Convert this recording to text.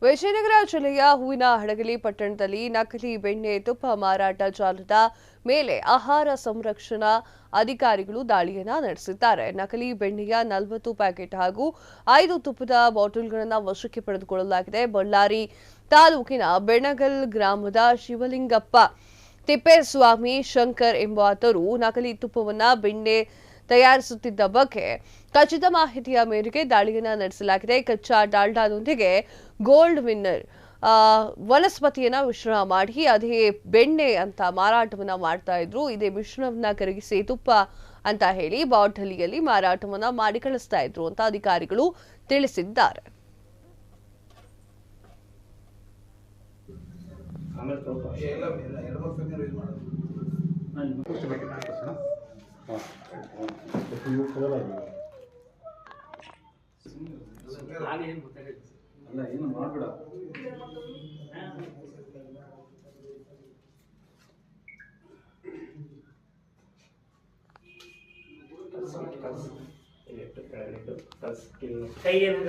ವಿಜಯನಗರ ಜಿಲ್ಲೆಯ ಹೂವಿನ ಹಡಗಲಿ ಪಟ್ಟಣದಲ್ಲಿ ನಕಲಿ ಬೆಣ್ಣೆ ತುಪ್ಪ ಮಾರಾಟ ಜಾಲದ ಮೇಲೆ ಆಹಾರ ಸಂರಕ್ಷಣಾ ಅಧಿಕಾರಿಗಳು ದಾಳಿಯನ್ನ ನಡೆಸಿದ್ದಾರೆ. ನಕಲಿ ಬೆಣ್ಣೆಯ 40 ಪ್ಯಾಕೆಟ್ ಹಾಗೂ 5 ತುಪ್ಪದ ಬಾಟಲ್ಗಳನ್ನು ವಶಕ್ಕೆ ಪಡೆದುಕೊಳ್ಳಲಾಗಿದೆ. ಬಳ್ಳಾರಿ ತಾಲೂಕಿನ ಬೆಣಗಲ್ ಗ್ರಾಮದ ಶಿವಲಿಂಗಪ್ಪ ತಿಪ್ಪೇಸ್ವಾಮಿ ಶಂಕರ್ ಎಂಬಾತರು ನಕಲಿ ತುಪ್ಪವನ್ನ ಬೆಣ್ಣೆ ತಯಾರಿಸುತ್ತಿದ್ದ ಬಗ್ಗೆ ಖಚಿತ ಮಾಹಿತಿಯ ಮೇರೆಗೆ ದಾಳಿಯನ್ನ ನಡೆಸಲಾಗಿದೆ. ಕಚ್ಚಾ ಡಾಲ್ಡಾದೊಂದಿಗೆ ಗೋಲ್ಡ್ ವಿನ್ನರ್ ವನಸ್ಪತಿಯನ್ನ ಮಿಶ್ರಣ ಮಾಡಿ ಅದೇ ಬೆಣ್ಣೆ ಅಂತ ಮಾರಾಟವನ್ನ ಮಾಡ್ತಾ ಇದ್ರು. ಇದೇ ಮಿಶ್ರಣವನ್ನ ಕರಗಿಸಿ ತುಪ್ಪ ಅಂತ ಹೇಳಿ ಬಾಟಲಿಯಲ್ಲಿ ಮಾರಾಟವನ್ನ ಮಾಡಿ ಕಳಿಸ್ತಾ ಇದ್ರು ಅಂತ ಅಧಿಕಾರಿಗಳು ತಿಳಿಸಿದ್ದಾರೆ. ಅಲ್ಲ ಏನು ಮಾಡಬೇಡ ಕೈ ಏನು